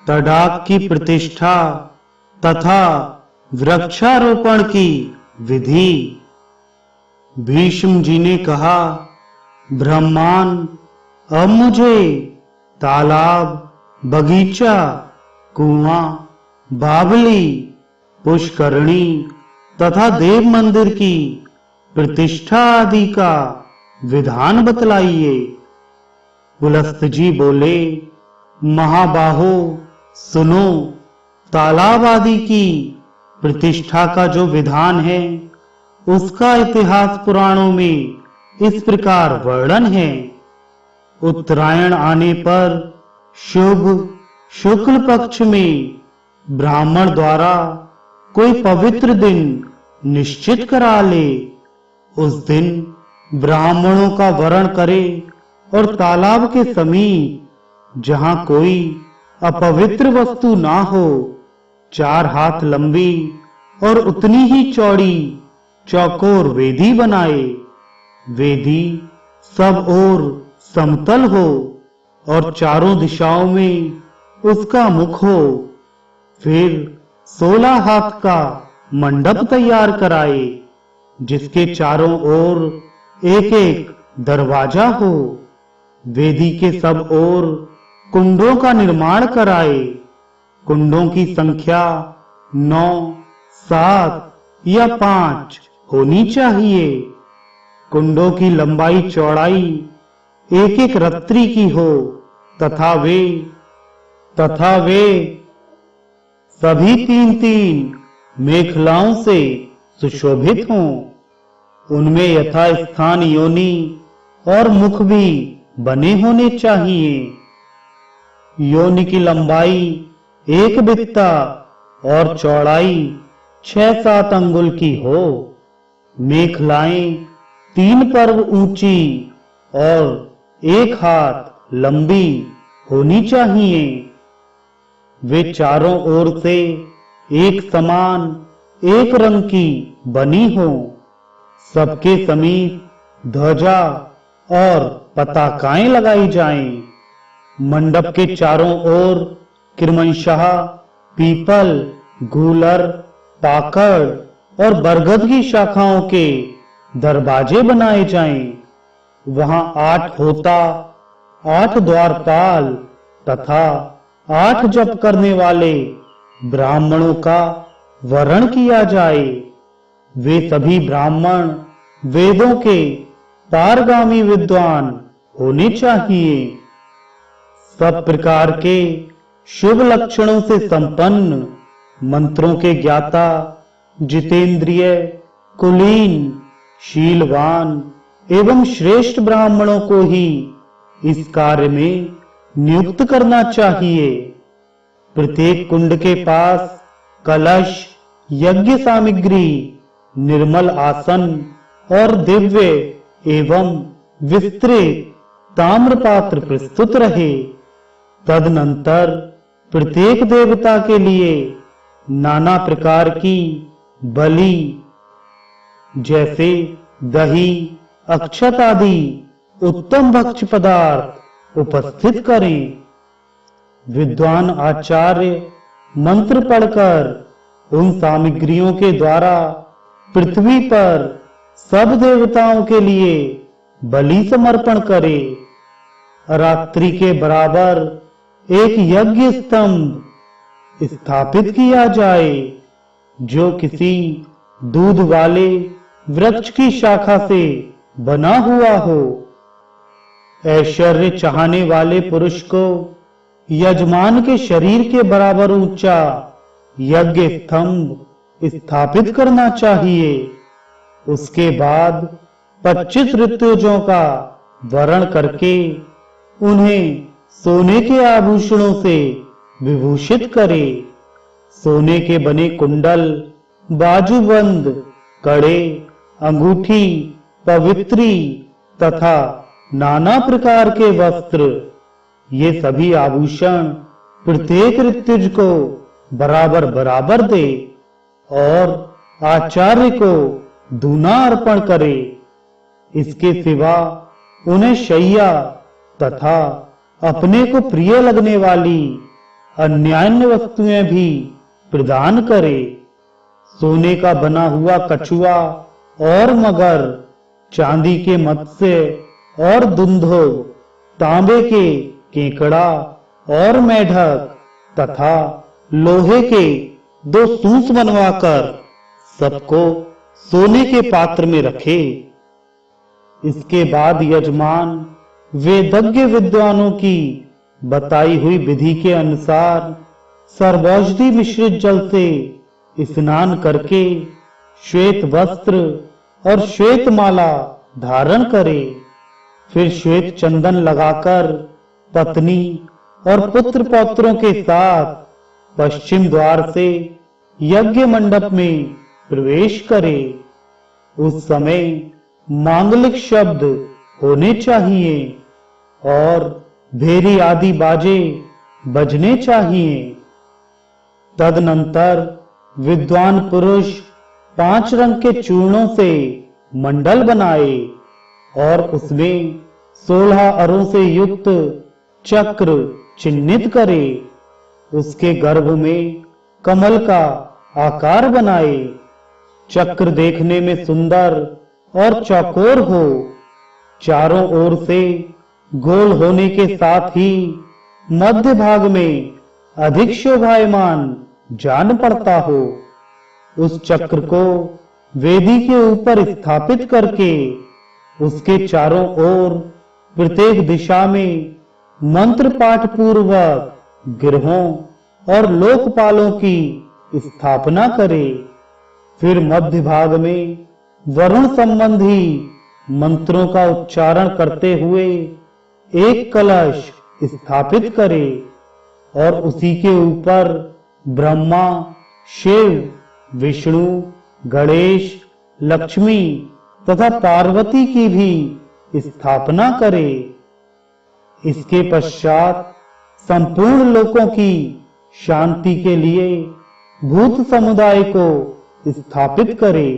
तड़ाग की प्रतिष्ठा तथा वृक्षारोपण की विधि। भीष्म जी ने कहा, ब्रह्मान, अब मुझे तालाब, बगीचा, कुआं, बावली, पुष्करणी तथा देव मंदिर की प्रतिष्ठा आदि का विधान बतलाइए। पुलस्त जी बोले, महाबाहो, सुनो, तालाब आदि की प्रतिष्ठा का जो विधान है उसका इतिहास पुराणों में इस प्रकार वर्णन है। उत्तरायण आने पर शुभ शुक्ल पक्ष में ब्राह्मण द्वारा कोई पवित्र दिन निश्चित करा ले। उस दिन ब्राह्मणों का वरण करे और तालाब के समीप जहां कोई अपवित्र वस्तु ना हो, 4 हाथ लंबी और उतनी ही चौड़ी चौकोर वेदी बनाए। वेदी सब ओर समतल हो और चारों दिशाओं में उसका मुख हो। फिर 16 हाथ का मंडप तैयार कराए, जिसके चारों ओर एक एक दरवाजा हो। वेदी के सब ओर कुंडों का निर्माण कराए। कुंडों की संख्या 9, 7 या 5 होनी चाहिए। कुंडों की लंबाई चौड़ाई एक एक रत्ती की हो तथा वे सभी 3-3 मेखलाओं से सुशोभित हों। उनमें यथा स्थान योनि और मुख भी बने होने चाहिए। योनि की लंबाई 1 बित्ता और चौड़ाई 6-7 अंगुल की हो। मेखलाएं 3 पर्व ऊंची और 1 हाथ लंबी होनी चाहिए। वे चारों ओर से एक समान एक रंग की बनी हो। सबके समीप ध्वजा और पताकाएं लगाई जाएं। मंडप के चारों ओर क्रमशः पीपल, गूलर, पाकड़ और बरगद की शाखाओं के दरवाजे बनाए जाएं। वहां 8 होता, 8 द्वारपाल तथा 8 जप करने वाले ब्राह्मणों का वरण किया जाए। वे सभी ब्राह्मण वेदों के पारगामी विद्वान होने चाहिए। सब प्रकार के शुभ लक्षणों से संपन्न, मंत्रों के ज्ञाता, जितेंद्रिय, कुलीन, शीलवान एवं श्रेष्ठ ब्राह्मणों को ही इस कार्य में नियुक्त करना चाहिए। प्रत्येक कुंड के पास कलश, यज्ञ सामग्री, निर्मल आसन और दिव्य एवं विस्तृत ताम्रपात्र प्रस्तुत रहे। तदनंतर प्रत्येक देवता के लिए नाना प्रकार की बलि जैसे दही, अक्षत आदि उत्तम भक्ष्य पदार्थ उपस्थित करें। विद्वान आचार्य मंत्र पढ़कर उन सामग्रियों के द्वारा पृथ्वी पर सब देवताओं के लिए बलि समर्पण करे। रात्रि के बराबर एक यज्ञ स्तंभ स्थापित किया जाए, जो किसी दूध वाले वृक्ष की शाखा से बना हुआ हो। ऐश्वर्य चाहने वाले पुरुष को यजमान के शरीर के बराबर ऊंचा यज्ञ स्तंभ स्थापित करना चाहिए। उसके बाद 25 ऋतुजों का वरण करके उन्हें सोने के आभूषणों से विभूषित करे। सोने के बने कुंडल, बाजूबंद, कड़े, अंगूठी, पवित्री तथा नाना प्रकार के वस्त्र, ये सभी आभूषण प्रत्येक ऋतुज को बराबर बराबर दे और आचार्य को दूना अर्पण करे। इसके सिवा उन्हें शैया तथा अपने को प्रिय लगने वाली अन्यान्य वस्तुएं भी प्रदान करे। सोने का बना हुआ कछुआ और मगर, चांदी के मत्स्य और दुंधो, तांबे के केकड़ा और मेढक तथा लोहे के 2 सूस बनवाकर सबको सोने के पात्र में रखे। इसके बाद यजमान वेदज्ञ विद्वानों की बताई हुई विधि के अनुसार सर्वौषधि मिश्रित जल से स्नान करके श्वेत वस्त्र और श्वेत माला धारण करे। फिर श्वेत चंदन लगाकर पत्नी और पुत्र पौत्रों के साथ पश्चिम द्वार से यज्ञ मंडप में प्रवेश करे। उस समय मांगलिक शब्द होने चाहिए और भेरी आदि बाजे बजने चाहिए। तदनंतर विद्वान पुरुष 5 रंग के चूर्णों से मंडल बनाए और उसमें 16 अरों से युक्त चक्र चिन्हित करे। उसके गर्भ में कमल का आकार बनाए। चक्र देखने में सुंदर और चौकोर हो, चारों ओर से गोल होने के साथ ही मध्य भाग में अधिक शोभायमान जान पड़ता हो। उस चक्र को वेदी के ऊपर स्थापित करके उसके चारों ओर प्रत्येक दिशा में मंत्र पाठ पूर्वक गिरहों और लोकपालों की स्थापना करे। फिर मध्य भाग में वरुण संबंधी मंत्रों का उच्चारण करते हुए एक कलश स्थापित करे और उसी के ऊपर ब्रह्मा, शिव, विष्णु, गणेश, लक्ष्मी तथा पार्वती की भी स्थापना करे। इसके पश्चात संपूर्ण लोकों की शांति के लिए भूत समुदाय को स्थापित करे।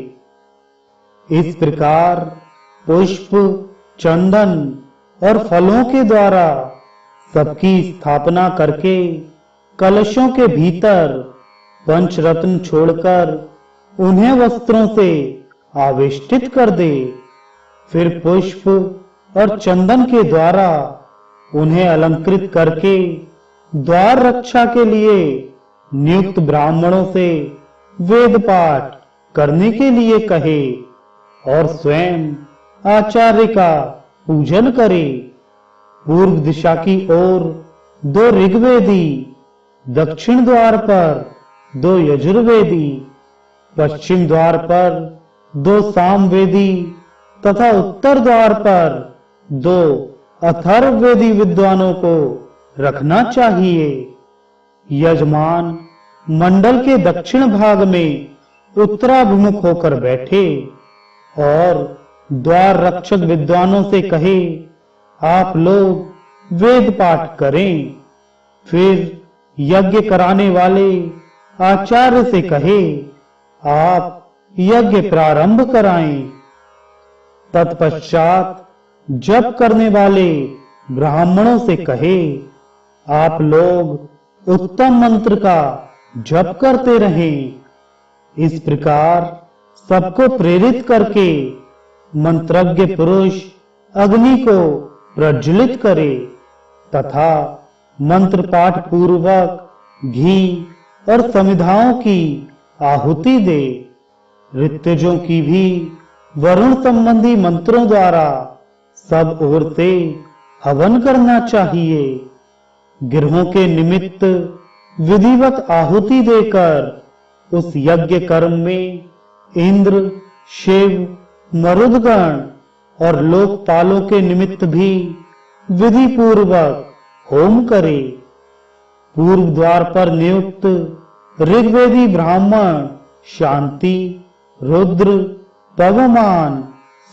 इस प्रकार पुष्प, चंदन और फलों के द्वारा सबकी स्थापना करके कलशों के भीतर पंचरत्न छोड़कर उन्हें वस्त्रों से आवेष्टित कर दे। फिर पुष्प और चंदन के द्वारा उन्हें अलंकृत करके द्वार रक्षा के लिए नियुक्त ब्राह्मणों से वेद पाठ करने के लिए कहे और स्वयं आचार्य का पूजन करे। पूर्व दिशा की ओर 2 ऋग्वेदी, दक्षिण द्वार पर 2 यजुर्वेदी, पश्चिम द्वार पर 2 सामवेदी तथा उत्तर द्वार पर 2 अथर्ववेदी विद्वानों को रखना चाहिए। यजमान मंडल के दक्षिण भाग में उत्तराभिमुख होकर बैठे और द्वार रक्षक विद्वानों से कहे, आप लोग वेद पाठ करें। फिर यज्ञ कराने वाले आचार्य से कहे, आप यज्ञ प्रारंभ कराएं। तत्पश्चात जप करने वाले ब्राह्मणों से कहे, आप लोग उत्तम मंत्र का जप करते रहें। इस प्रकार सबको प्रेरित करके मंत्रज्ञ पुरुष अग्नि को प्रज्वलित करे तथा मंत्र पाठ पूर्वक घी और समिधाओं की आहुति दे। ऋत्विजों की भी वरुण संबंधी मंत्रों द्वारा सब ओर से हवन करना चाहिए। गिरहों के निमित्त विधिवत आहुति देकर उस यज्ञ कर्म में इंद्र, शिव, मरुदगण और लोकपालों के निमित्त भी विधि पूर्वक होम करे। पूर्व द्वार पर नियुक्त ऋग्वेदी ब्राह्मण शांति, रुद्र, पवमान,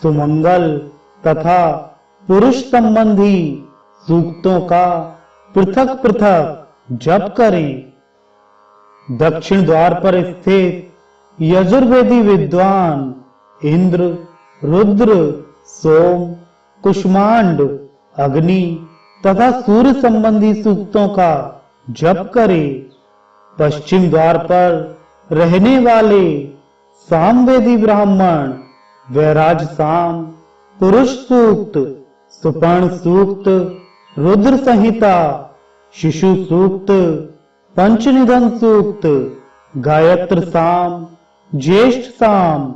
सुमंगल तथा पुरुष संबंधी सूक्तों का पृथक पृथक जप करें। दक्षिण द्वार पर स्थित यजुर्वेदी विद्वान इंद्र, रुद्र, सोम, कुष्मांड, अग्नि तथा सूर्य संबंधी सूक्तों का जप करे। पश्चिम द्वार पर रहने वाले सामवेदी ब्राह्मण वैराज साम, पुरुष सूक्त, सुपर्ण सूक्त, रुद्र संहिता, शिशु सूक्त, पंचनिधन सूक्त, गायत्र साम, ज्येष्ठ साम,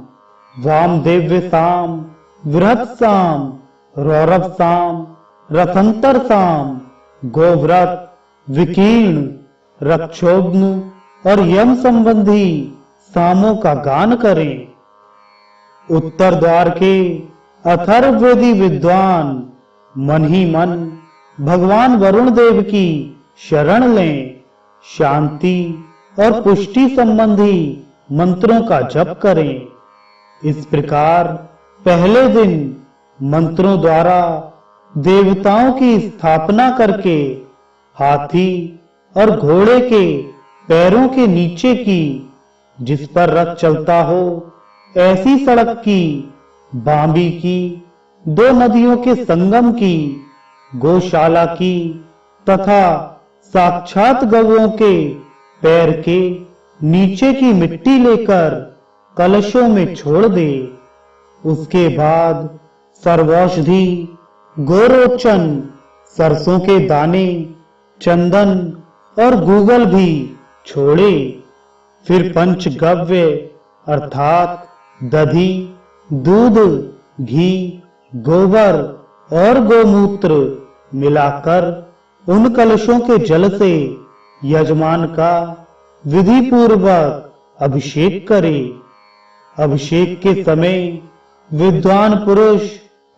वामदेव्य साम, वृहत साम, रौरव साम, रथंतर साम, गोव्रत, विकीर्ण, रक्षोघ्न और यम संबंधी सामों का गान करें। उत्तर द्वार के अथर्ववेदी विद्वान मन ही मन भगवान वरुण देव की शरण लें। शांति और पुष्टि संबंधी मंत्रों का जप करें। इस प्रकार पहले दिन मंत्रों द्वारा देवताओं की स्थापना करके हाथी और घोड़े के पैरों के नीचे की, जिस पर रथ चलता हो ऐसी सड़क की, बांबी की, दो नदियों के संगम की, गौशाला की तथा साक्षात गौओं के पैर के नीचे की मिट्टी लेकर कलशों में छोड़ दे। उसके बाद सर्वौषधि, गोरोचन, सरसों के दाने, चंदन और गूगल भी छोड़े। फिर पंचगव्य अर्थात दधी, दूध, घी, गोबर और गोमूत्र मिलाकर उन कलशों के जल से यजमान का विधि पूर्वक अभिषेक करे। अभिषेक के समय विद्वान पुरुष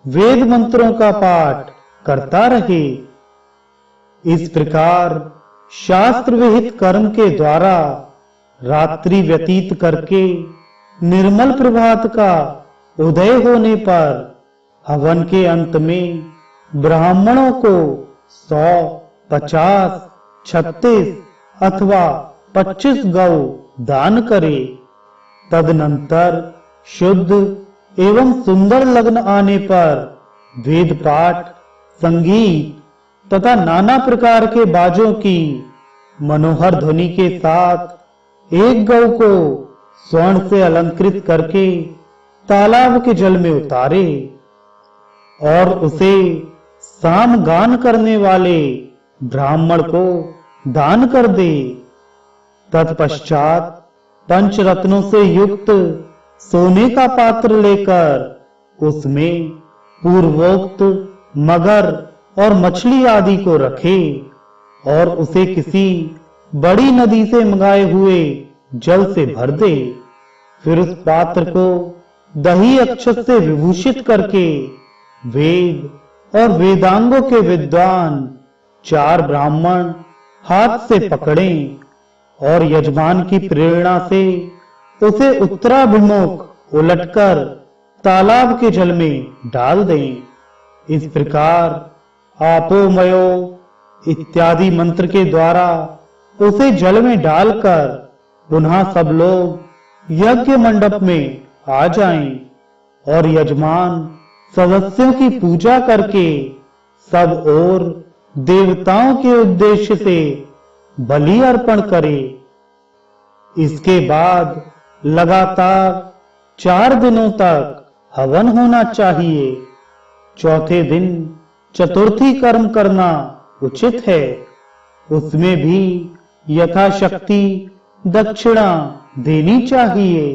वेद मंत्रों का पाठ करता रहे। इस प्रकार शास्त्र विहित कर्म के द्वारा रात्रि व्यतीत करके निर्मल प्रभात का उदय होने पर हवन के अंत में ब्राह्मणों को 100, 50, 36 अथवा 25 गौ दान करे। तदनंतर शुद्ध एवं सुंदर लग्न आने पर वेद पाठ, संगीत तथा नाना प्रकार के बाजों की मनोहर ध्वनि के साथ एक गौ को स्वर्ण से अलंकृत करके तालाब के जल में उतारे और उसे साम गान करने वाले ब्राह्मण को दान कर दे। तत्पश्चात पंचरत्नों से युक्त सोने का पात्र लेकर उसमें पूर्वोक्त मगर और मछली आदि को रखे और उसे किसी बड़ी नदी से मंगाए हुए जल से भर दे। फिर उस पात्र को दही अक्षत से विभूषित करके वेद और वेदांगों के विद्वान 4 ब्राह्मण हाथ से पकड़ें और यजमान की प्रेरणा से उसे उत्तराभिमुख उलटकर तालाब के जल में डाल दें। इस प्रकार आपो मयो इत्यादि मंत्र के द्वारा उसे जल में डालकर पुनः सब लोग यज्ञ मंडप में आ जाएं और यजमान सदस्यों की पूजा करके सब और देवताओं के उद्देश्य से बलि अर्पण करे। इसके बाद लगातार 4 दिनों तक हवन होना चाहिए। चौथे दिन चतुर्थी कर्म करना उचित है। उसमें भी यथाशक्ति दक्षिणा देनी चाहिए।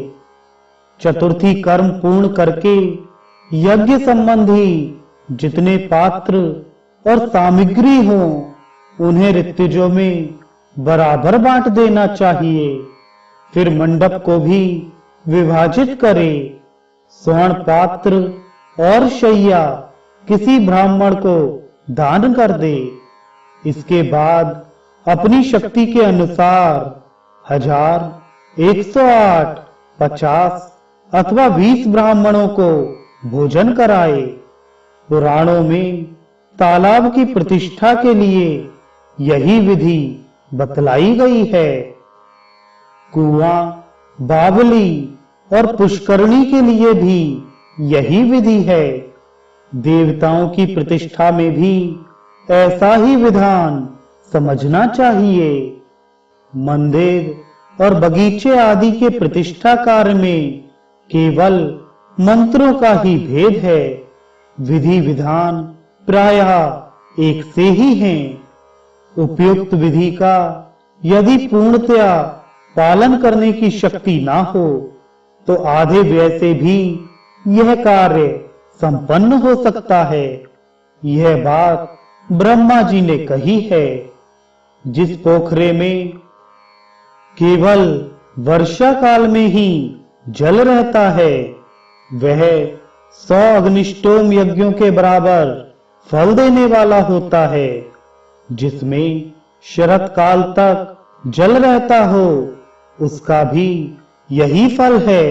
चतुर्थी कर्म पूर्ण करके यज्ञ संबंधी जितने पात्र और सामग्री हो उन्हें ऋत्विजों में बराबर बांट देना चाहिए। फिर मंडप को भी विभाजित करे। स्वर्ण पात्र और शैया किसी ब्राह्मण को दान कर दे। इसके बाद अपनी शक्ति के अनुसार 1000, 108, 50 अथवा 20 ब्राह्मणों को भोजन कराए। पुराणों में तालाब की प्रतिष्ठा के लिए यही विधि बतलाई गई है। कुआं, बावली और पुष्करणी के लिए भी यही विधि है। देवताओं की प्रतिष्ठा में भी ऐसा ही विधान समझना चाहिए। मंदिर और बगीचे आदि के प्रतिष्ठा कार्य में केवल मंत्रों का ही भेद है। विधि विधान प्रायः एक से ही हैं। उपयुक्त विधि का यदि पूर्णतया पालन करने की शक्ति ना हो तो आधे व्यय से भी यह कार्य संपन्न हो सकता है। यह बात ब्रह्मा जी ने कही है। जिस पोखरे में केवल वर्षा काल में ही जल रहता है वह 100 अग्निष्टोम यज्ञों के बराबर फल देने वाला होता है। जिसमें शरत काल तक जल रहता हो उसका भी यही फल है।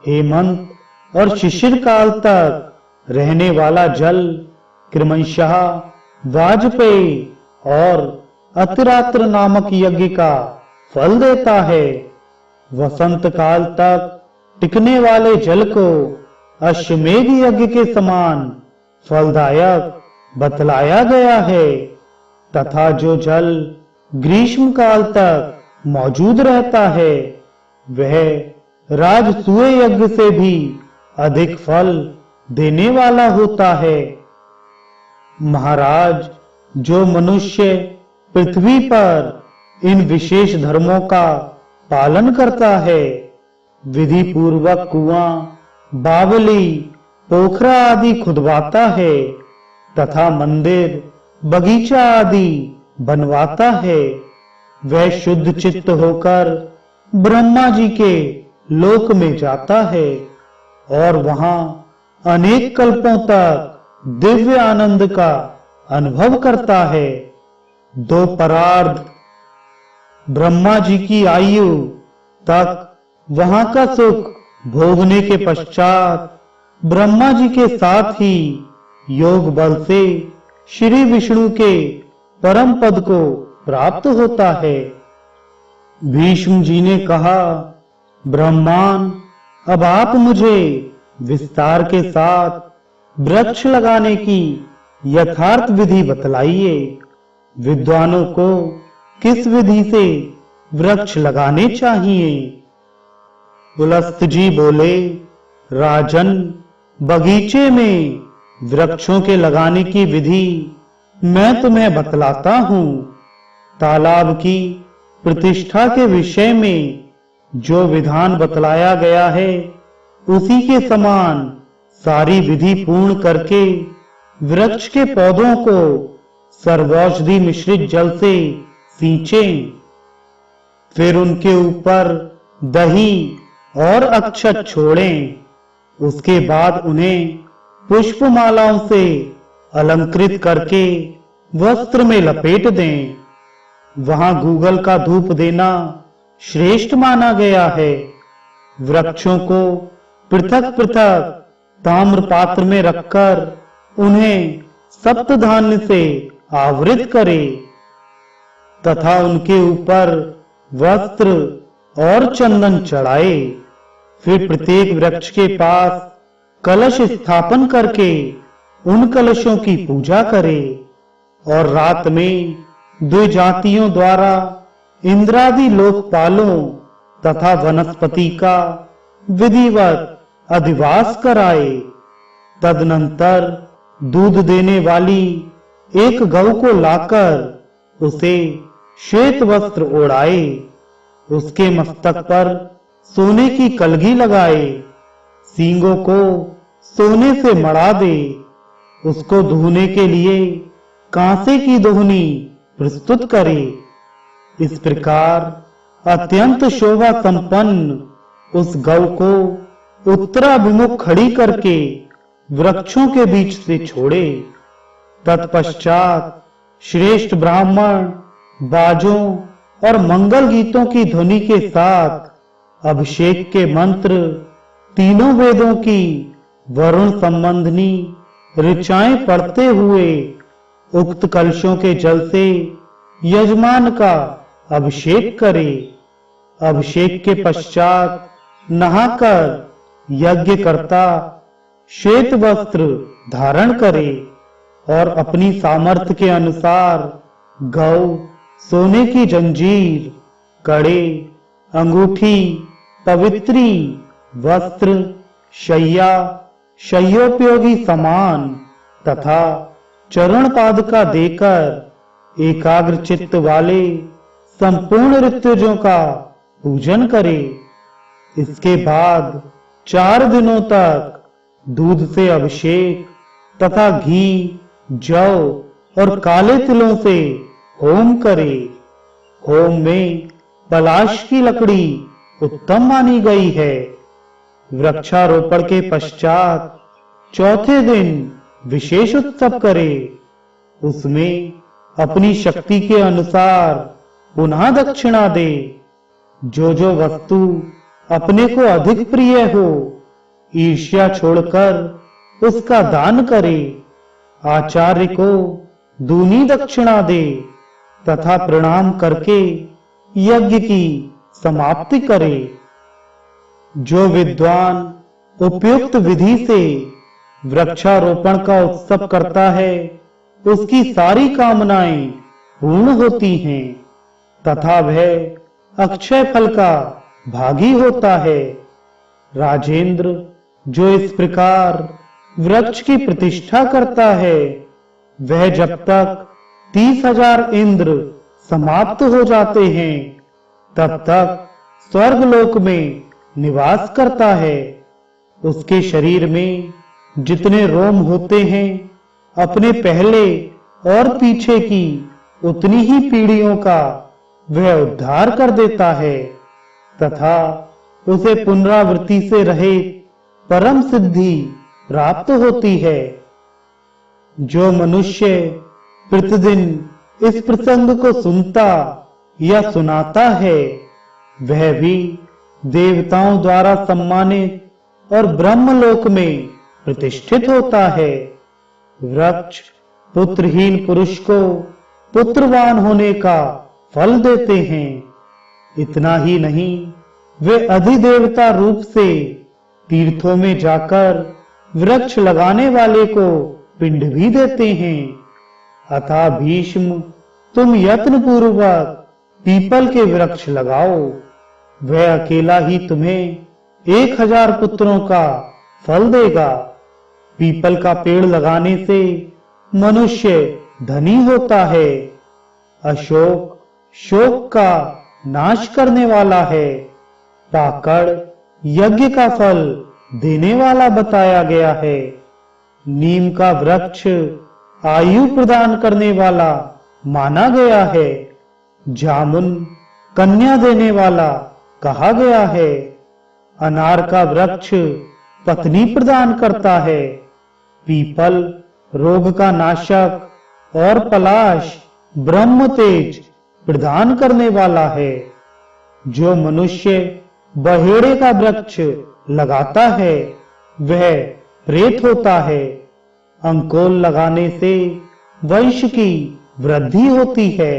हेमंत और शिशिर काल तक रहने वाला जल क्रमशः वाजपेय और अतिरात्र नामक यज्ञ का फल देता है। वसंत काल तक टिकने वाले जल को अश्वमेध यज्ञ के समान फलदायक बतलाया गया है तथा जो जल ग्रीष्म काल तक मौजूद रहता है वह राजसूय यज्ञ से भी अधिक फल देने वाला होता है। महाराज, जो मनुष्य पृथ्वी पर इन विशेष धर्मों का पालन करता है, विधि पूर्वक कुआं, बावली, पोखरा आदि खुदवाता है तथा मंदिर, बगीचा आदि बनवाता है, वह शुद्ध चित्त होकर ब्रह्मा जी के लोक में जाता है और वहां अनेक कल्पों तक दिव्य आनंद का अनुभव करता है। 2 परार्ध ब्रह्मा जी की आयु तक वहां का सुख भोगने के पश्चात ब्रह्मा जी के साथ ही योग बल से श्री विष्णु के परम पद को प्राप्त होता है। भीष्म जी ने कहा, ब्रह्मान, अब आप मुझे विस्तार के साथ वृक्ष लगाने की यथार्थ विधि बतलाइए। विद्वानों को किस विधि से वृक्ष लगाने चाहिए? पुलस्त जी बोले, राजन, बगीचे में वृक्षों के लगाने की विधि मैं तुम्हें बतलाता हूं। तालाब की प्रतिष्ठा के विषय में जो विधान बतलाया गया है उसी के समान सारी विधि पूर्ण करके वृक्ष के पौधों को सर्वौषधि मिश्रित जल से सींचें। फिर उनके ऊपर दही और अक्षत छोड़ें। उसके बाद उन्हें पुष्पमालाओं से अलंकृत करके वस्त्र में लपेट दें। वहां गूगल का धूप देना श्रेष्ठ माना गया है। वृक्षों को पृथक पृथक ताम्र पात्र में रखकर उन्हें सप्तधान्य से आवृत करे तथा उनके ऊपर वस्त्र और चंदन चढ़ाए। फिर प्रत्येक वृक्ष के पास कलश स्थापन करके उन कलशों की पूजा करे और रात में द्विजातियों द्वारा इंद्रादि लोकपालों तथा वनस्पति का विधिवत अधिवास कराए। तदनंतर दूध देने वाली एक गौ को लाकर उसे श्वेत वस्त्र ओढ़ाए, उसके मस्तक पर सोने की कलगी लगाए, सींगों को सोने से मढ़ा दे, उसको धोने के लिए कांसे की दोहनी प्रस्तुत करे। इस प्रकार अत्यंत शोभा संपन्न उस गौ को उत्तराभिमुख खड़ी करके वृक्षों के बीच से छोड़े। तत्पश्चात श्रेष्ठ ब्राह्मण बाजों और मंगल गीतों की ध्वनि के साथ अभिषेक के मंत्र, तीनों वेदों की वरुण संबंधनी ऋचाएं पढ़ते हुए उक्त कलशों के जल से यजमान का अभिषेक करे। अभिषेक के पश्चात नहाकर यज्ञकर्ता श्वेत वस्त्र धारण करे और अपनी सामर्थ्य के अनुसार गौ सोने की जंजीर, कड़े, अंगूठी, पवित्री, वस्त्र, शय्या, शय्योपयोगी सामान तथा चरण पादुका देकर एकाग्र चित्त वाले संपूर्ण ऋतुजों का पूजन करे। इसके बाद 4 दिनों तक दूध से अभिषेक तथा घी, जौ और काले तिलों से होम करे। होम में पलाश की लकड़ी उत्तम मानी गई है। वृक्षारोपण के पश्चात चौथे दिन विशेष उत्सव करे। उसमें अपनी शक्ति के अनुसार पुनः दक्षिणा दे। जो वस्तु अपने को अधिक प्रिय हो, ईर्ष्या छोड़कर उसका दान करे। आचार्य को दूनी दक्षिणा दे तथा प्रणाम करके यज्ञ की समाप्ति करे। जो विद्वान उपयुक्त विधि से वृक्षारोपण का उत्सव करता है, उसकी सारी कामनाएं पूर्ण होती हैं तथा वह अक्षय फल का भागी होता है। राजेंद्र, जो इस प्रकार वृक्ष की प्रतिष्ठा करता है, वह जब तक 30,000 इंद्र समाप्त हो जाते हैं, तब तक स्वर्गलोक में निवास करता है। उसके शरीर में जितने रोम होते हैं, अपने पहले और पीछे की उतनी ही पीढ़ियों का वह उद्धार कर देता है तथा उसे पुनरावृत्ति से रहित परम सिद्धि प्राप्त होती है। जो मनुष्य प्रतिदिन इस प्रसंग को सुनता या सुनाता है, वह भी देवताओं द्वारा सम्मानित और ब्रह्मलोक में प्रतिष्ठित होता है। वृक्ष पुत्रहीन पुरुष को पुत्रवान होने का फल देते हैं। इतना ही नहीं, वे अधिदेवता रूप से तीर्थों में जाकर वृक्ष लगाने वाले को पिंड भी देते हैं। अतः भीष्म, तुम यत्न पूर्वक पीपल के वृक्ष लगाओ। वह अकेला ही तुम्हें 1000 पुत्रों का फल देगा। पीपल का पेड़ लगाने से मनुष्य धनी होता है। अशोक शोक का नाश करने वाला है। पाकड़ यज्ञ का फल देने वाला बताया गया है। नीम का वृक्ष आयु प्रदान करने वाला माना गया है। जामुन कन्या देने वाला कहा गया है। अनार का वृक्ष पत्नी प्रदान करता है। पीपल रोग का नाशक और पलाश ब्रह्म तेज प्रदान करने वाला है। जो मनुष्य बहेड़े का वृक्ष लगाता है, वह प्रेत होता है। अंकोल लगाने से वंश की वृद्धि होती है।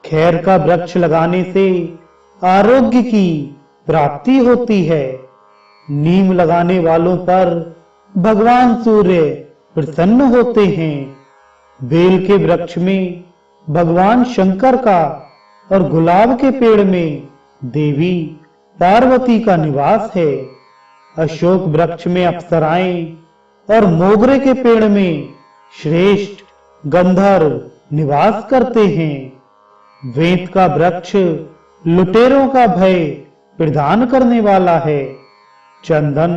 खैर का वृक्ष लगाने से आरोग्य की प्राप्ति होती है। नीम लगाने वालों पर भगवान सूर्य प्रसन्न होते हैं। बेल के वृक्ष में भगवान शंकर का और गुलाब के पेड़ में देवी पार्वती का निवास है। अशोक वृक्ष में अप्सराएं और मोगरे के पेड़ में श्रेष्ठ गंधर्व निवास करते हैं। वेत का वृक्ष लुटेरों का भय प्रदान करने वाला है। चंदन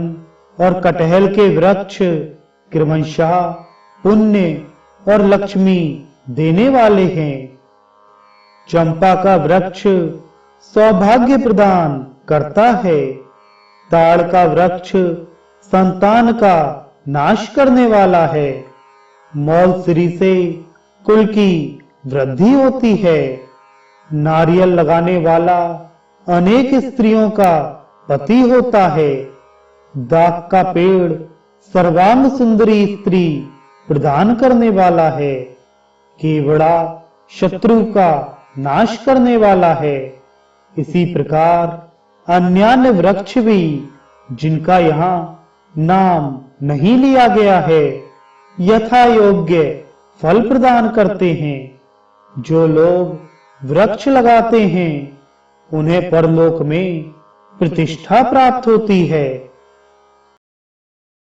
और कटहल के वृक्ष क्रमशः पुण्य और लक्ष्मी देने वाले हैं। चंपा का वृक्ष सौभाग्य प्रदान करता है। ताड़ का वृक्ष संतान का नाश करने वाला है। मौलश्री से कुल की वृद्धि होती है। नारियल लगाने वाला अनेक स्त्रियों का पति होता है। दाख का पेड़ सर्वांग सुंदरी स्त्री प्रदान करने वाला है। केवड़ा शत्रु का नाश करने वाला है। इसी प्रकार अन्यान्य वृक्ष भी, जिनका यहाँ नाम नहीं लिया गया है, यथा योग्य फल प्रदान करते हैं। जो लोग वृक्ष लगाते हैं उन्हें परलोक में प्रतिष्ठा प्राप्त होती है।